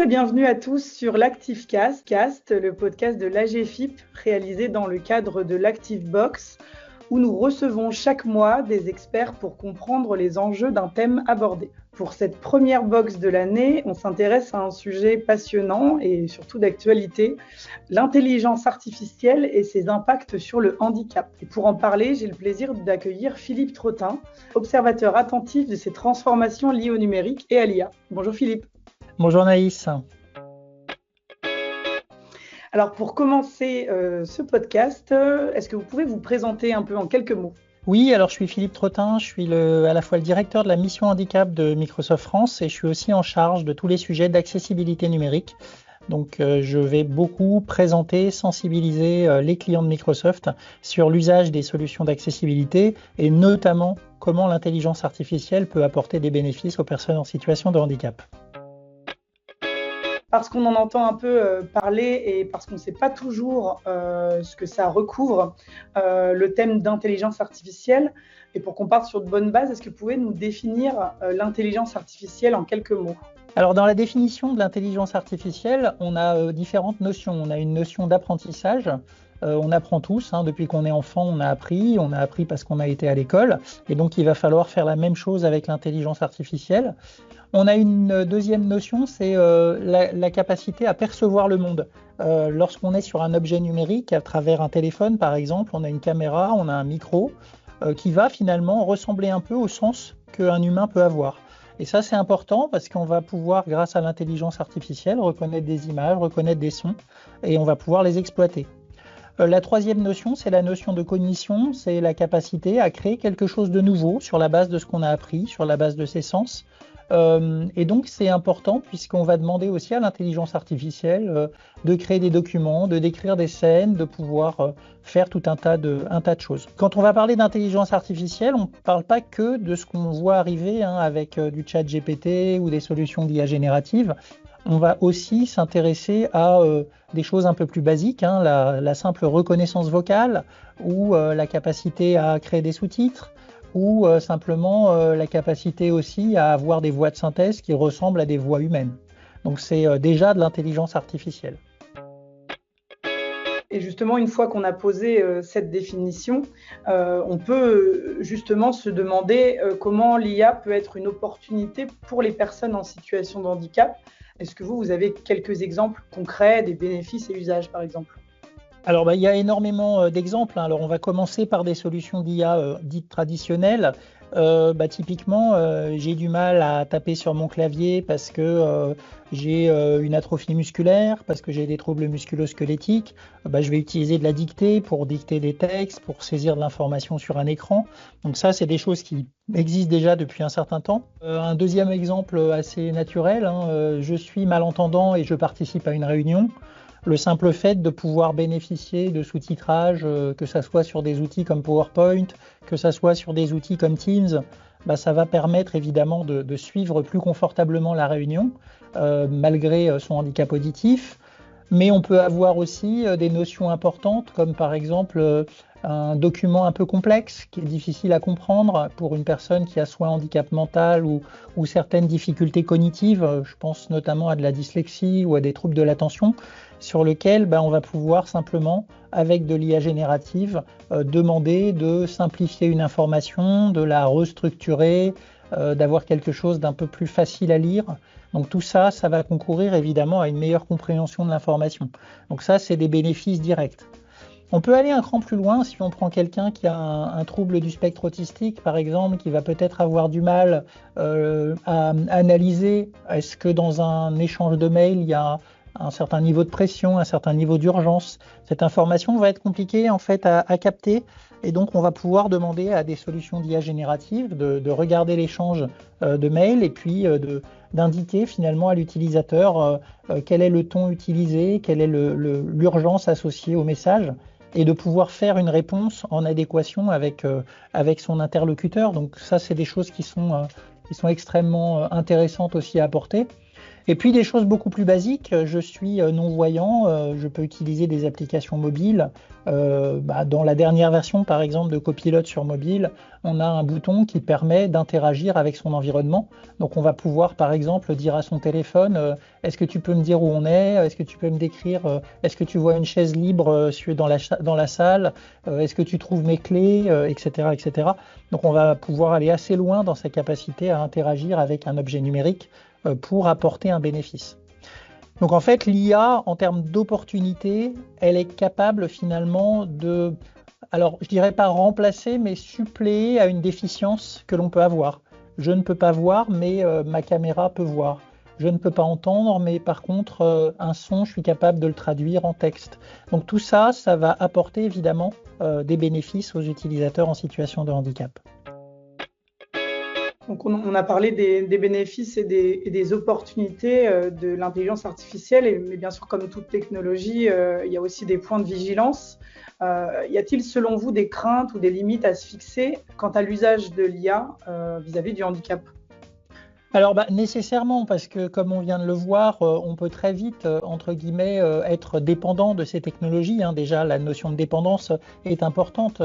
et bienvenue à tous sur l'ActiveCast, le podcast de l'AGFIP réalisé dans le cadre de l'ActiveBox, où nous recevons chaque mois des experts pour comprendre les enjeux d'un thème abordé. Pour cette première box de l'année, on s'intéresse à un sujet passionnant et surtout d'actualité, l'intelligence artificielle et ses impacts sur le handicap. Et pour en parler, j'ai le plaisir d'accueillir Philippe Trottin, observateur attentif de ces transformations liées au numérique et à l'IA. Bonjour Philippe. Bonjour Naïs. Alors pour commencer ce podcast, est-ce que vous pouvez vous présenter un peu en quelques mots ? Oui, alors je suis Philippe Trottin, je suis à la fois le directeur de la mission handicap de Microsoft France et je suis aussi en charge de tous les sujets d'accessibilité numérique. Donc je vais beaucoup présenter, sensibiliser les clients de Microsoft sur l'usage des solutions d'accessibilité et notamment comment l'intelligence artificielle peut apporter des bénéfices aux personnes en situation de handicap. Parce qu'on en entend un peu parler et parce qu'on ne sait pas toujours ce que ça recouvre, le thème d'intelligence artificielle. Et pour qu'on parte sur de bonnes bases, est-ce que vous pouvez nous définir l'intelligence artificielle en quelques mots ? Alors dans la définition de l'intelligence artificielle, on a différentes notions. On a une notion d'apprentissage. On apprend tous, depuis qu'on est enfant, on a appris parce qu'on a été à l'école. Et donc il va falloir faire la même chose avec l'intelligence artificielle. On a une deuxième notion, c'est la capacité à percevoir le monde. Lorsqu'on est sur un objet numérique, à travers un téléphone par exemple, on a une caméra, on a un micro qui va finalement ressembler un peu au sens qu'un humain peut avoir. Et ça c'est important parce qu'on va pouvoir, grâce à l'intelligence artificielle, reconnaître des images, reconnaître des sons et on va pouvoir les exploiter. La troisième notion, c'est la notion de cognition, c'est la capacité à créer quelque chose de nouveau sur la base de ce qu'on a appris, sur la base de ses sens. Et donc c'est important puisqu'on va demander aussi à l'intelligence artificielle de créer des documents, de décrire des scènes, de pouvoir faire tout un tas de choses. Quand on va parler d'intelligence artificielle, on ne parle pas que de ce qu'on voit arriver avec du chat GPT ou des solutions d'IA générative. On va aussi s'intéresser à des choses un peu plus basiques, la simple reconnaissance vocale ou la capacité à créer des sous-titres ou simplement la capacité aussi à avoir des voix de synthèse qui ressemblent à des voix humaines. Donc c'est déjà de l'intelligence artificielle. Et justement, une fois qu'on a posé cette définition, on peut justement se demander comment l'IA peut être une opportunité pour les personnes en situation de handicap. Est-ce que vous avez quelques exemples concrets des bénéfices et usages, par exemple ? Alors, il y a énormément d'exemples. Alors, on va commencer par des solutions d'IA dites traditionnelles. Typiquement, j'ai du mal à taper sur mon clavier parce que j'ai une atrophie musculaire, parce que j'ai des troubles musculo-squelettiques. Je vais utiliser de la dictée pour dicter des textes, pour saisir de l'information sur un écran. Donc ça, c'est des choses qui existent déjà depuis un certain temps. Un deuxième exemple assez naturel, je suis malentendant et je participe à une réunion. Le simple fait de pouvoir bénéficier de sous-titrage, que ça soit sur des outils comme PowerPoint, que ça soit sur des outils comme Teams, ça va permettre évidemment de suivre plus confortablement la réunion, malgré son handicap auditif. Mais on peut avoir aussi des notions importantes, comme par exemple un document un peu complexe, qui est difficile à comprendre pour une personne qui a soit un handicap mental ou certaines difficultés cognitives. Je pense notamment à de la dyslexie ou à des troubles de l'attention, sur lequel on va pouvoir simplement, avec de l'IA générative, demander de simplifier une information, de la restructurer, d'avoir quelque chose d'un peu plus facile à lire. Donc tout ça, ça va concourir évidemment à une meilleure compréhension de l'information. Donc ça, c'est des bénéfices directs. On peut aller un cran plus loin si on prend quelqu'un qui a un trouble du spectre autistique, par exemple, qui va peut-être avoir du mal à analyser est-ce que dans un échange de mails, il y a un certain niveau de pression, un certain niveau d'urgence. Cette information va être compliquée en fait à capter et donc on va pouvoir demander à des solutions d'IA générative de regarder l'échange de mails et puis d'indiquer finalement à l'utilisateur quel est le ton utilisé, quelle est l'urgence associée au message et de pouvoir faire une réponse en adéquation avec son interlocuteur. Donc ça, c'est des choses qui sont extrêmement intéressantes aussi à apporter. Et puis des choses beaucoup plus basiques, je suis non-voyant, je peux utiliser des applications mobiles. Dans la dernière version, par exemple, de Copilot sur mobile, on a un bouton qui permet d'interagir avec son environnement. Donc on va pouvoir, par exemple, dire à son téléphone, est-ce que tu peux me dire où on est? Est-ce que tu peux me décrire, est-ce que tu vois une chaise libre dans la salle? Est-ce que tu trouves mes clés? Etc., etc. Donc on va pouvoir aller assez loin dans sa capacité à interagir avec un objet numérique pour apporter un bénéfice. Donc en fait, l'IA, en termes d'opportunités, elle est capable finalement de, alors je dirais pas remplacer, mais suppléer à une déficience que l'on peut avoir. Je ne peux pas voir, mais ma caméra peut voir. Je ne peux pas entendre, mais par contre, un son, je suis capable de le traduire en texte. Donc tout ça, ça va apporter évidemment des bénéfices aux utilisateurs en situation de handicap. Donc on a parlé des bénéfices et des opportunités de l'intelligence artificielle, mais bien sûr, comme toute technologie, il y a aussi des points de vigilance. Y a-t-il, selon vous, des craintes ou des limites à se fixer quant à l'usage de l'IA vis-à-vis du handicap ? Alors nécessairement, parce que comme on vient de le voir, on peut très vite, entre guillemets, être dépendant de ces technologies, hein. Déjà, la notion de dépendance est importante.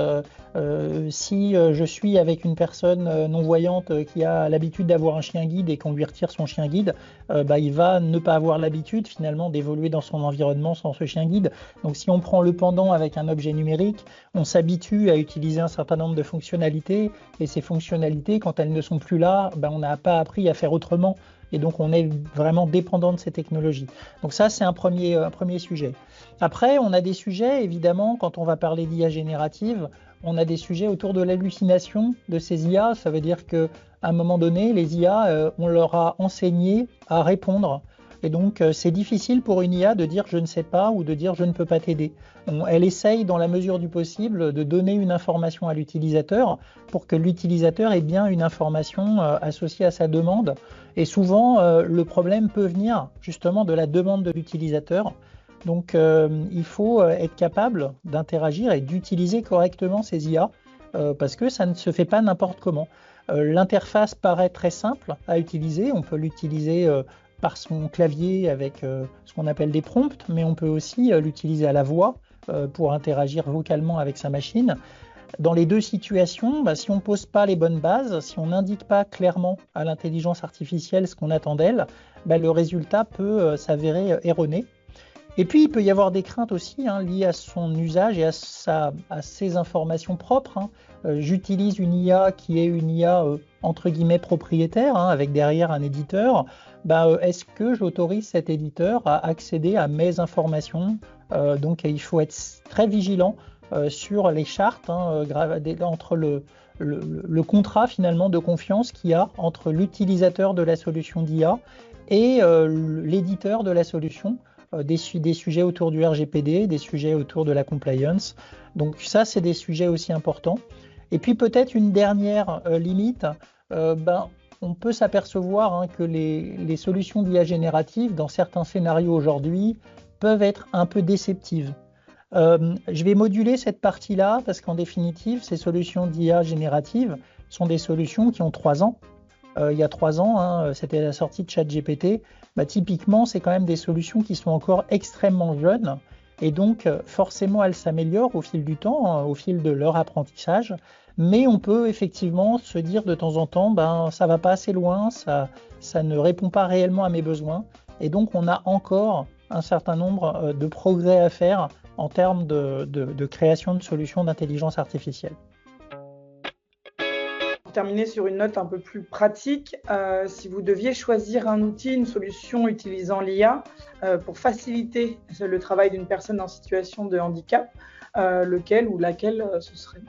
Si je suis avec une personne non-voyante qui a l'habitude d'avoir un chien guide et qu'on lui retire son chien guide, il va ne pas avoir l'habitude finalement d'évoluer dans son environnement sans ce chien guide. Donc si on prend le pendant avec un objet numérique, on s'habitue à utiliser un certain nombre de fonctionnalités, et ces fonctionnalités, quand elles ne sont plus là, on n'a pas appris à faire autrement, et donc on est vraiment dépendant de ces technologies. Donc ça, c'est un premier sujet. Après, on a des sujets, évidemment, quand on va parler d'IA générative, on a des sujets autour de l'hallucination de ces IA. Ça veut dire qu'à un moment donné, les IA, on leur a enseigné à répondre. Et donc, c'est difficile pour une IA de dire « je ne sais pas » ou de dire « je ne peux pas t'aider ». Elle essaye, dans la mesure du possible, de donner une information à l'utilisateur pour que l'utilisateur ait bien une information associée à sa demande. Et souvent, le problème peut venir justement de la demande de l'utilisateur. Donc, il faut être capable d'interagir et d'utiliser correctement ces IA parce que ça ne se fait pas n'importe comment. L'interface paraît très simple à utiliser. On peut l'utiliser par son clavier avec ce qu'on appelle des prompts, mais on peut aussi l'utiliser à la voix pour interagir vocalement avec sa machine. Dans les deux situations, si on ne pose pas les bonnes bases, si on n'indique pas clairement à l'intelligence artificielle ce qu'on attend d'elle, le résultat peut s'avérer erroné. Et puis, il peut y avoir des craintes aussi liées à son usage et à ses informations propres. J'utilise une IA qui est une IA entre guillemets propriétaire, avec derrière un éditeur. Est-ce que j'autorise cet éditeur à accéder à mes informations? Donc, il faut être très vigilant sur les chartes entre le contrat finalement de confiance qu'il y a entre l'utilisateur de la solution d'IA et l'éditeur de la solution. Des sujets autour du RGPD, des sujets autour de la compliance. Donc ça, c'est des sujets aussi importants. Et puis peut-être une dernière limite, on peut s'apercevoir que les solutions d'IA générative, dans certains scénarios aujourd'hui, peuvent être un peu déceptives. Je vais moduler cette partie-là parce qu'en définitive, ces solutions d'IA générative sont des solutions qui ont 3 ans. Il y a 3 ans, c'était la sortie de ChatGPT. Typiquement, c'est quand même des solutions qui sont encore extrêmement jeunes et donc forcément elles s'améliorent au fil du temps, au fil de leur apprentissage. Mais on peut effectivement se dire de temps en temps, ça va pas assez loin, ça ne répond pas réellement à mes besoins. Et donc on a encore un certain nombre de progrès à faire en termes de création de solutions d'intelligence artificielle. Pour terminer sur une note un peu plus pratique, si vous deviez choisir un outil, une solution utilisant l'IA pour faciliter le travail d'une personne en situation de handicap, lequel ou laquelle ce serait ?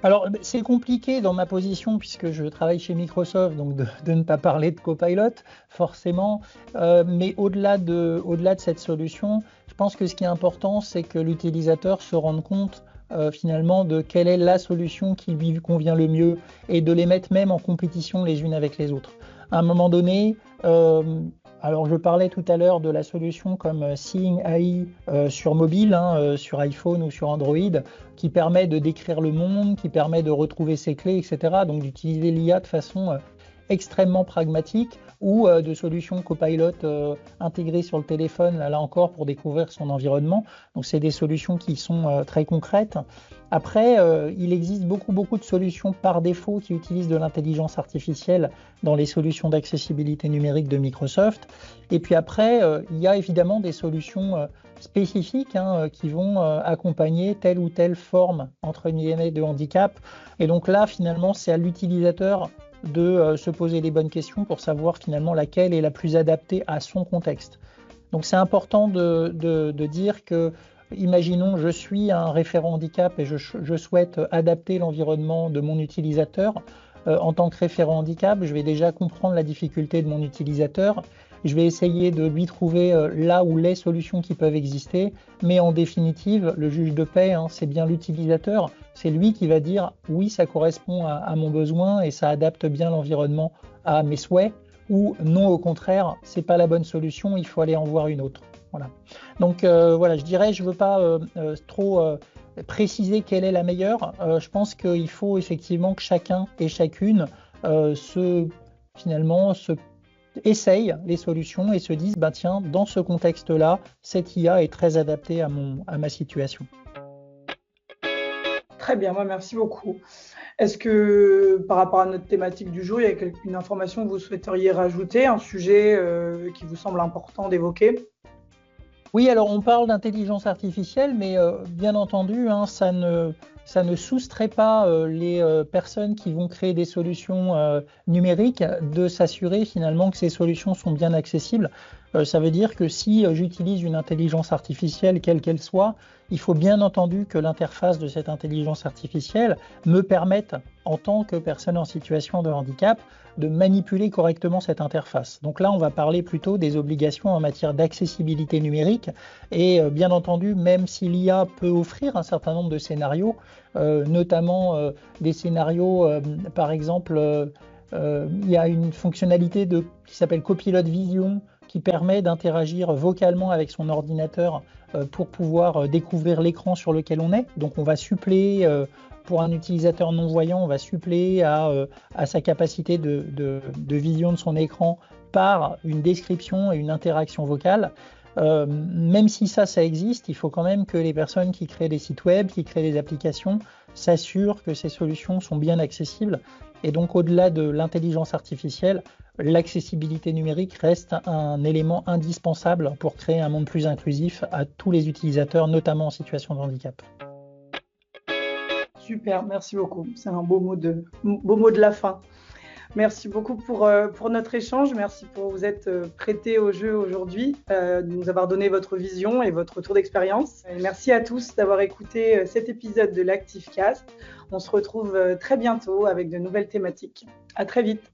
Alors, c'est compliqué dans ma position puisque je travaille chez Microsoft, donc de ne pas parler de Copilot, forcément. Mais au-delà de cette solution, je pense que ce qui est important, c'est que l'utilisateur se rende compte finalement de quelle est la solution qui lui convient le mieux et de les mettre même en compétition les unes avec les autres. À un moment donné, alors je parlais tout à l'heure de la solution comme Seeing AI sur mobile, sur iPhone ou sur Android, qui permet de décrire le monde, qui permet de retrouver ses clés, etc. Donc d'utiliser l'IA de façon extrêmement pragmatiques ou de solutions copilot intégrées sur le téléphone, là encore, pour découvrir son environnement. Donc, c'est des solutions qui sont très concrètes. Après, il existe beaucoup de solutions par défaut qui utilisent de l'intelligence artificielle dans les solutions d'accessibilité numérique de Microsoft. Et puis après, il y a évidemment des solutions spécifiques qui vont accompagner telle ou telle forme entre guillemets de handicap. Et donc là, finalement, c'est à l'utilisateur de se poser les bonnes questions pour savoir finalement laquelle est la plus adaptée à son contexte. Donc c'est important de dire que, imaginons, je suis un référent handicap et je souhaite adapter l'environnement de mon utilisateur. En tant que référent handicap, je vais déjà comprendre la difficulté de mon utilisateur. Je vais essayer de lui trouver là où les solutions qui peuvent exister. Mais en définitive, le juge de paix, c'est bien l'utilisateur. C'est lui qui va dire oui, ça correspond à mon besoin et ça adapte bien l'environnement à mes souhaits. Ou non, au contraire, c'est pas la bonne solution, il faut aller en voir une autre. Voilà. Donc voilà, je dirais, je veux pas trop préciser quelle est la meilleure. Je pense qu'il faut effectivement que chacun et chacune essaye les solutions et se dise, tiens, dans ce contexte-là, cette IA est très adaptée à ma situation. Très bien, merci beaucoup. Est-ce que par rapport à notre thématique du jour, il y a une information que vous souhaiteriez rajouter, un sujet qui vous semble important d'évoquer ? Oui, alors on parle d'intelligence artificielle, mais bien entendu, ça ne soustrait pas les personnes qui vont créer des solutions numériques de s'assurer finalement que ces solutions sont bien accessibles. Ça veut dire que si j'utilise une intelligence artificielle, quelle qu'elle soit, il faut bien entendu que l'interface de cette intelligence artificielle me permette, en tant que personne en situation de handicap, de manipuler correctement cette interface. Donc là, on va parler plutôt des obligations en matière d'accessibilité numérique. Et bien entendu, même si l'IA peut offrir un certain nombre de scénarios, notamment des scénarios, par exemple, il y a une fonctionnalité qui s'appelle Copilot Vision, qui permet d'interagir vocalement avec son ordinateur pour pouvoir découvrir l'écran sur lequel on est. Donc on va suppléer, pour un utilisateur non-voyant, on va suppléer à sa capacité de vision de son écran par une description et une interaction vocale. Même si ça existe, il faut quand même que les personnes qui créent des sites web, qui créent des applications, s'assurent que ces solutions sont bien accessibles. Et donc au-delà de l'intelligence artificielle, l'accessibilité numérique reste un élément indispensable pour créer un monde plus inclusif à tous les utilisateurs, notamment en situation de handicap. Super, merci beaucoup. C'est un beau mot de la fin. Merci beaucoup pour notre échange. Merci pour vous être prêté au jeu aujourd'hui, de nous avoir donné votre vision et votre retour d'expérience. Et merci à tous d'avoir écouté cet épisode de l'ActiveCast. On se retrouve très bientôt avec de nouvelles thématiques. À très vite.